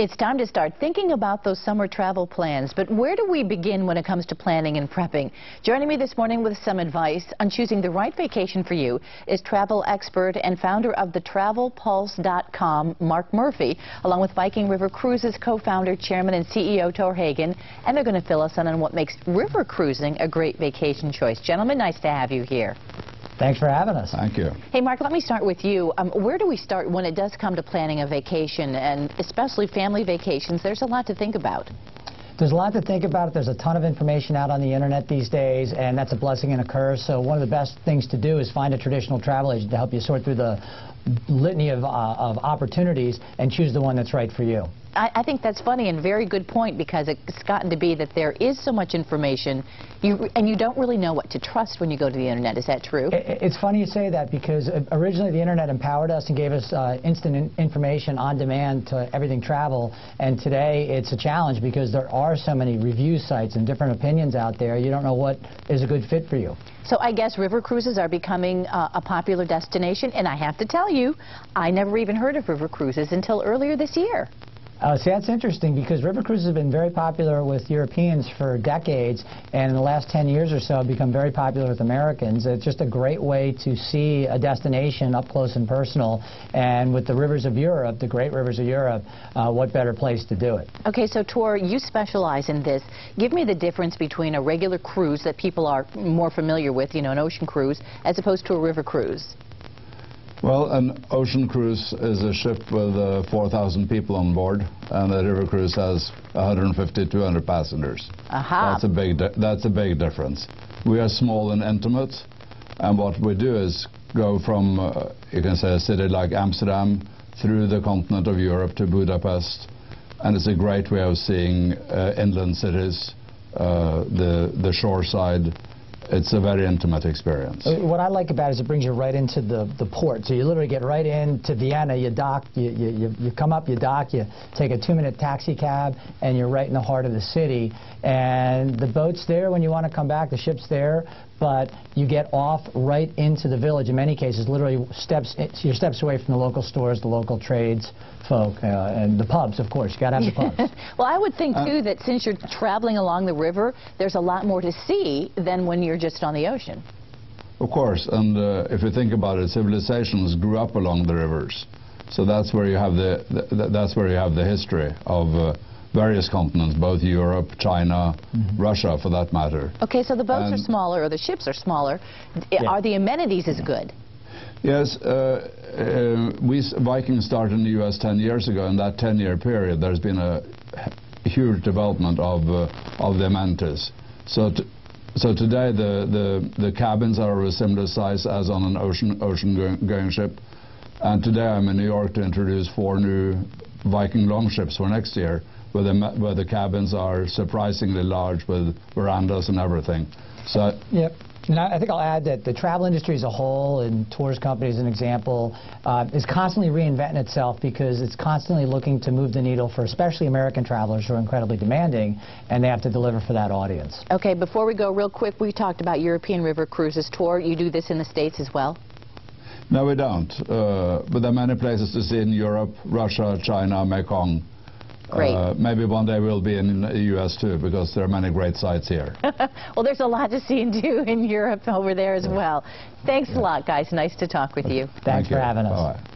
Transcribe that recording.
It's time to start thinking about those summer travel plans, but where do we begin when it comes to planning and prepping? Joining me this morning with some advice on choosing the right vacation for you is travel expert and founder of the TravelPulse.com, Mark Murphy, along with Viking River Cruises co-founder, chairman, and CEO Tor Hagen, and they're going to fill us in on what makes river cruising a great vacation choice. Gentlemen, nice to have you here. Thanks for having us. Thank you. Hey, Mark, let me start with you. Where do we start when it does come to planning a vacation, and especially family vacations? There's a lot to think about. There's a lot to think about. There's a ton of information out on the internet these days, and that's a blessing and a curse. So one of the best things to do is find a traditional travel agent to help you sort through the litany of opportunities and choose the one that's right for you. I think that's funny and very good point, because it's gotten to be that there is so much information and you don't really know what to trust when you go to the internet. Is that true? It's funny you say that, because originally the internet empowered us and gave us instant information on demand to everything travel, and today it's a challenge because there are so many review sites and different opinions out there. You don't know what is a good fit for you. So I guess river cruises are becoming a popular destination, and I have to tell you, I never even heard of river cruises until earlier this year. See, that's interesting, because river cruises have been very popular with Europeans for decades, and in the last 10 years or so have become very popular with Americans. It's just a great way to see a destination up close and personal, and with the rivers of Europe, the great rivers of Europe, what better place to do it? Okay, so Tor, you specialize in this. Give me the difference between a regular cruise that people are more familiar with, you know, an ocean cruise, as opposed to a river cruise. Well, an ocean cruise is a ship with 4,000 people on board, and a river cruise has 150, 200 passengers. Aha. That's a big difference. We are small and intimate, and what we do is go from, you can say, a city like Amsterdam through the continent of Europe to Budapest, and it's a great way of seeing inland cities, the shore side. It's a very intimate experience. What I like about it is it brings you right into the port. So you literally get right into Vienna, you dock, you come up, you dock, you take a 2-minute taxi cab, and you're right in the heart of the city. And the boat's there when you want to come back, the ship's there, but you get off right into the village, in many cases, literally you're steps away from the local stores, the local trades folk, and the pubs, of course. You got to have the pubs. Well, I would think, too, that since you're traveling along the river, there's a lot more to see than when you're just on the ocean. Of course, and if you think about it, civilizations grew up along the rivers. So that's where you have the history of various continents, both Europe, China, Russia, for that matter. Okay, so the boats are smaller, or the ships are smaller. Yeah. Are the amenities as good? Yes, Viking started in the U.S. 10 years ago. In that 10-year period, there's been a huge development of the amenities. So today, the cabins are of a similar size as on an ocean-going ship. And today, I'm in New York to introduce 4 new Viking longships for next year, where the cabins are surprisingly large with verandas and everything. So. Yep. And I think I'll add that the travel industry as a whole, and tours companies as an example, is constantly reinventing itself, because it's constantly looking to move the needle for especially American travelers who are incredibly demanding, and they have to deliver for that audience. Okay, before we go, real quick, we talked about European river cruises. Tor, you do this in the States as well? No, we don't. But there are many places to see in Europe, Russia, China, Mekong. Great. Maybe one day we'll be in the U.S. too, because there are many great sites here. Well, there's a lot to see and do in Europe over there as well. Thanks a lot, guys. Nice to talk with you. Thanks for having us. Bye-bye.